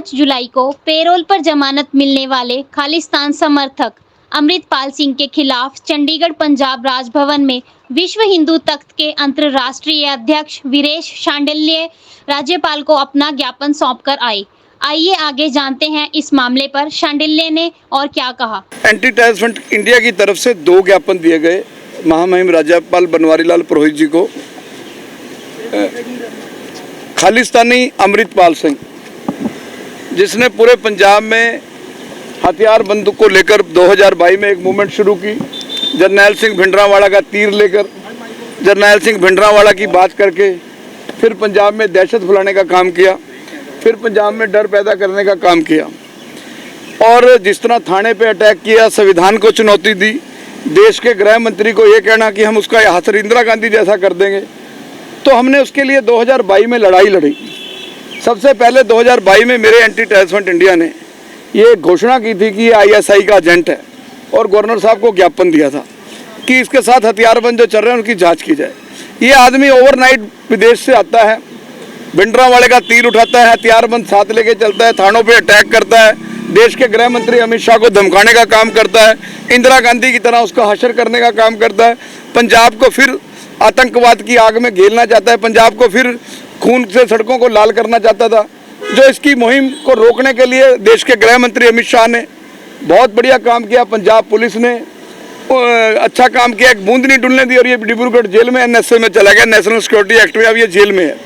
5 जुलाई को पेरोल पर जमानत मिलने वाले खालिस्तान समर्थक अमृतपाल सिंह के खिलाफ चंडीगढ़ पंजाब राजभवन में विश्व हिंदू तख्त के अंतर्राष्ट्रीय अध्यक्ष वीरेश शांडिल्य राज्यपाल को अपना ज्ञापन सौंपकर आए। आइए आगे जानते हैं इस मामले पर शांडिल्य ने और क्या कहा। एंटी टेररिस्ट फ्रंट इंडिया की तरफ से 2 ज्ञापन दिए गए महामहिम राज्यपाल बनवारी लाल पुरोहित जी को। खालिस्तानी अमृतपाल सिंह, जिसने पूरे पंजाब में हथियार बंदूक को लेकर 2022 में एक मूवमेंट शुरू की, जरनैल सिंह भिंडरांवाला का तीर लेकर, जरनैल सिंह भिंडरांवाला की बात करके फिर पंजाब में दहशत फैलाने का काम किया, फिर पंजाब में डर पैदा करने का काम किया और जिस तरह थाने पे अटैक किया, संविधान को चुनौती दी, देश के गृह मंत्री को ये कहना कि हम उसका हासिल इंदिरा गांधी जैसा कर देंगे, तो हमने उसके लिए 2022 में लड़ाई लड़ी। सबसे पहले 2022 में मेरे एंटी टेररिस्ट फ्रंट इंडिया ने ये घोषणा की थी कि ये आईएसआई का एजेंट है और गवर्नर साहब को ज्ञापन दिया था कि इसके साथ हथियारबंद जो चल रहे हैं उनकी जांच की जाए। ये आदमी ओवरनाइट विदेश से आता है, भिंडरांवाले का तीर उठाता है, हथियारबंद साथ लेके चलता है, थानों पे अटैक करता है, देश के गृह मंत्री अमित शाह को धमकाने का काम करता है, इंदिरा गांधी की तरह उसका हशर करने का काम करता है, पंजाब को फिर आतंकवाद की आग में घेरना चाहता है, पंजाब को फिर खून से सड़कों को लाल करना चाहता था। जो इसकी मुहिम को रोकने के लिए देश के गृह मंत्री अमित शाह ने बहुत बढ़िया काम किया, पंजाब पुलिस ने अच्छा काम किया, एक बूंद नहीं डुलने दी और ये डिब्रूगढ़ जेल में एनएसए में चला गया, नेशनल सिक्योरिटी एक्ट में, अब ये जेल में है।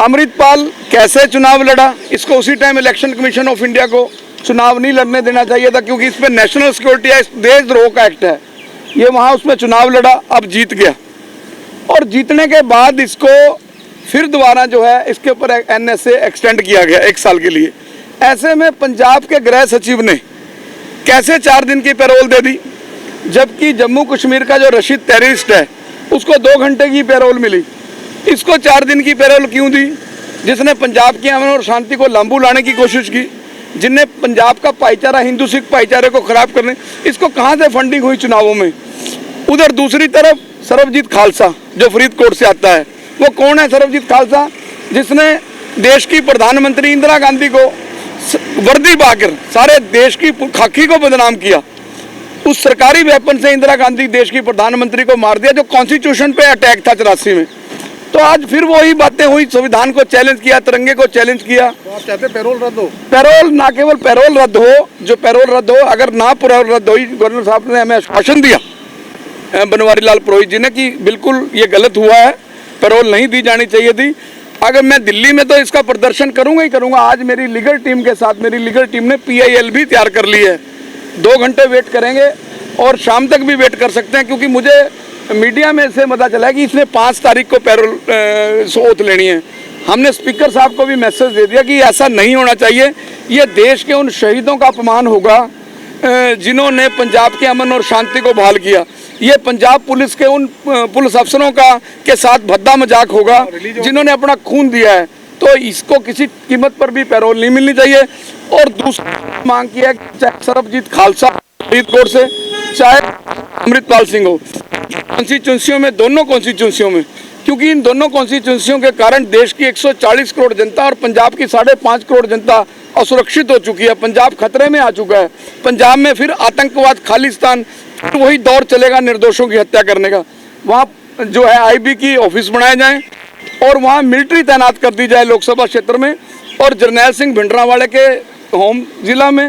अमृतपाल कैसे चुनाव लड़ा, इसको उसी time election commission of India को चुनाव नहीं लड़ने देना चाहिए था, क्योंकि इस पर नेशनल सिक्योरिटी एक्ट, देशद्रोह का एक्ट है। ये वहाँ उसमें चुनाव लड़ा, अब जीत गया और जीतने के बाद इसको फिर दोबारा जो है इसके ऊपर एनएसए एक्सटेंड किया गया 1 साल के लिए। ऐसे में पंजाब के गृह सचिव ने कैसे 4 दिन की पैरोल दे दी, जबकि जम्मू कश्मीर का जो रशीद टेररिस्ट है उसको 2 घंटे की पैरोल मिली, इसको 4 दिन की पैरोल क्यों दी? जिसने पंजाब की अमन और शांति को लांबू लाने की कोशिश की, जिनने पंजाब का भाईचारा, हिंदू सिख भाईचारे को खराब करने, इसको कहाँ से फंडिंग हुई चुनावों में? उधर दूसरी तरफ सरबजीत खालसा जो फरीदकोट से आता है, वो कौन है सरबजीत खालसा? जिसने देश की प्रधानमंत्री इंदिरा गांधी को वर्दी पाकर सारे देश की खाकी को बदनाम किया। उस सरकारी वेपन से इंदिरा गांधी देश की प्रधानमंत्री को मार दिया, जो कॉन्स्टिट्यूशन पे अटैक था 84 में। तो आज फिर वही बातें हुई, संविधान को चैलेंज किया, तिरंगे को चैलेंज किया। तो आप चाहते पैरोल रद्द हो? पैरोल ना केवल पैरोल रद्द हो, जो पैरोल रद्द हो, अगर ना पैरोल रद्द हुई, गवर्नर साहब ने हमें आश्वासन दिया बनवारी लाल पुरोहित जी ने कि बिल्कुल ये गलत हुआ है, पैरोल नहीं दी जानी चाहिए थी। अगर मैं दिल्ली में तो इसका प्रदर्शन करूंगा ही करूंगा। आज मेरी लीगल टीम के साथ, मेरी लीगल टीम ने PIL भी तैयार कर ली है, 2 घंटे वेट करेंगे और शाम तक भी वेट कर सकते हैं, क्योंकि मुझे मीडिया में से पता चला है कि इसने 5 तारीख को पैरोल ओथ लेनी है। हमने स्पीकर साहब को भी मैसेज दे दिया कि ऐसा नहीं होना चाहिए, ये देश के उन शहीदों का अपमान होगा जिन्होंने पंजाब के अमन और शांति को बहाल किया। ये पंजाब पुलिस के उन पुलिस अफसरों का के साथ भद्दा मजाक होगा जिन्होंने अपना खून दिया है। तो इसको किसी कीमत पर भी पैरोल नहीं मिलनी चाहिए। और दूसरी मांग की है कि चाहे सरबजीत खालसा फरीदकोट से, चाहे अमृतपाल सिंह हो, कॉन्स्टिट्यूंसियों में, दोनों कॉन्स्टिट्यूंसियों में, क्योंकि इन दोनों कॉन्स्टिट्यूंसियों के कारण देश की 140 करोड़ जनता और पंजाब की 5.5 करोड़ जनता असुरक्षित हो चुकी है। पंजाब खतरे में आ चुका है। पंजाब में फिर आतंकवाद, खालिस्तान, वही दौर चलेगा निर्दोषों की हत्या करने का। वहाँ जो है IB की ऑफिस बनाए जाएं और वहाँ मिलिट्री तैनात कर दी जाए लोकसभा क्षेत्र में, और जरनैल सिंह भिंडरांवाले के होम जिला में,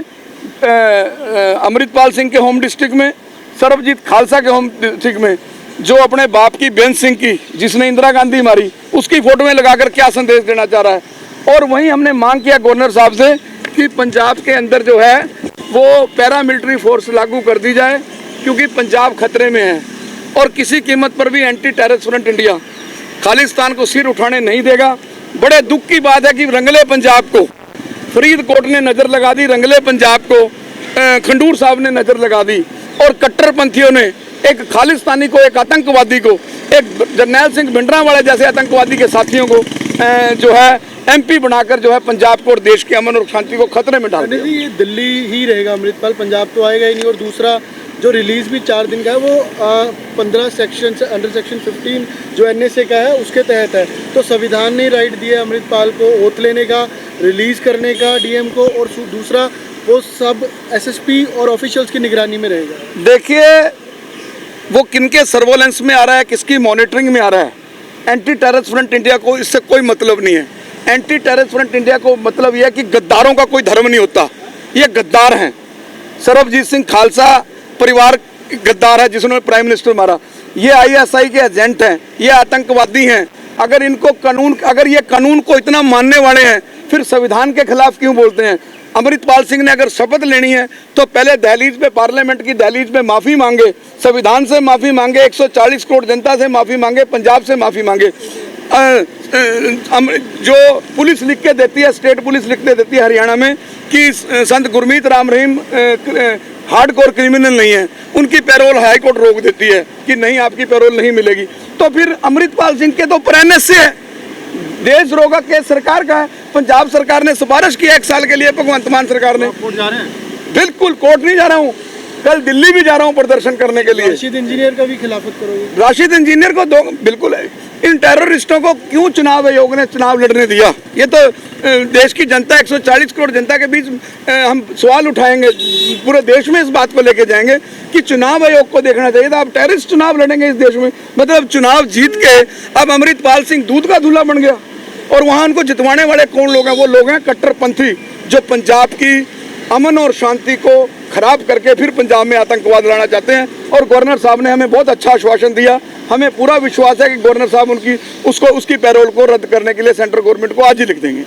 अमृतपाल सिंह के होम डिस्ट्रिक्ट में, सरबजीत खालसा के होम डिस्ट्रिक्ट में, जो अपने बाप की बेंच सिंह की, जिसने इंदिरा गांधी मारी, उसकी फोटो में लगाकर क्या संदेश देना चाह रहा है। और वहीं हमने मांग किया गवर्नर साहब से कि पंजाब के अंदर जो है वो पैरामिलिट्री फोर्स लागू कर दी जाए, क्योंकि पंजाब खतरे में है और किसी कीमत पर भी anti terrorist front India Khalistan को सिर उठाने नहीं देगा। बड़े दुख की बात है कि रंगले पंजाब को फरीदकोट ने नज़र लगा दी, रंगले पंजाब को खंडूर साहब ने नज़र लगा दी, और कट्टरपंथियों ने एक खालिस्तानी को, एक आतंकवादी को, एक जरनैल सिंह भिंडरांवाले जैसे आतंकवादी के साथियों को जो है MP बनाकर जो है पंजाब को और देश के अमन और शांति को खतरे में डाल दिया। ये दिल्ली ही रहेगा अमृतपाल, पंजाब तो आएगा ही नहीं। और दूसरा जो रिलीज भी 4 दिन का है वो 15 सेक्शन से अंडर सेक्शन 15 जो NSA का है उसके तहत है। तो संविधान ने राइट दिया अमृतपाल को ओथ लेने का, रिलीज़ करने का डीएम को, और दूसरा वो सब एसएसपी और ऑफिशियल्स की निगरानी में रहेगा? देखिए, वो किनके सर्वेलेंस में आ रहा है, किसकी मॉनिटरिंग में आ रहा है, एंटी टेररिस्ट फ्रंट इंडिया को इससे कोई मतलब नहीं है। एंटी टेररिस्ट फ्रंट इंडिया को मतलब यह है कि गद्दारों का कोई धर्म नहीं होता, ये गद्दार हैं। सरबजीत सिंह खालसा परिवार गद्दार है जिन्होंने प्राइम मिनिस्टर मारा, ये आईएसआई के एजेंट हैं, ये आतंकवादी हैं। अगर ये कानून को इतना मानने वाले हैं, फिर संविधान के खिलाफ क्यों बोलते हैं? अमृतपाल सिंह ने अगर शपथ लेनी है तो पहले दहलीज पे, पार्लियामेंट की दहलीज पे माफ़ी मांगे, संविधान से माफ़ी मांगे, 140 करोड़ जनता से माफ़ी मांगे, पंजाब से माफ़ी मांगे। जो पुलिस लिख के देती है, स्टेट पुलिस लिख के देती है हरियाणा में कि संत गुरमीत राम रहीम हार्डकोर क्रिमिनल नहीं है, उनकी पैरोल हाई कोर्ट रोक देती है कि नहीं, आपकी पैरोल नहीं मिलेगी। तो फिर अमृतपाल सिंह के तो प्रेरणास्थ से है, देश रोगा केस सरकार का है। पंजाब सरकार ने सिफारिश की 1 साल के लिए, भगवंत मान सरकार ने। कोर्ट जा रहे हैं? बिल्कुल, कोर्ट नहीं जा रहा हूँ, कल दिल्ली भी जा रहा हूँ प्रदर्शन करने के लिए। राशिद इंजीनियर का भी खिलाफत करोगे? राशिद इंजीनियर को दो, बिल्कुल है। इन टेररिस्टों को क्यों चुनाव आयोग ने चुनाव लड़ने दिया? ये तो देश की जनता, 140 करोड़ जनता के बीच हम सवाल उठाएंगे, पूरे देश में इस बात को लेके जाएंगे कि चुनाव आयोग को देखना चाहिए था। अब टेररिस्ट चुनाव लड़ेंगे इस देश में, मतलब चुनाव जीत के अब अमृतपाल सिंह दूध का दूल्हा बन गया। और वहाँ उनको जितवाने वाले कौन लोग हैं? वो लोग हैं कट्टरपंथी, जो पंजाब की अमन और शांति को खराब करके फिर पंजाब में आतंकवाद लाना चाहते हैं। और गवर्नर साहब ने हमें बहुत अच्छा आश्वासन दिया, हमें पूरा विश्वास है कि गवर्नर साहब उसकी पैरोल को रद्द करने के लिए सेंट्रल गवर्नमेंट को आज ही लिख देंगे।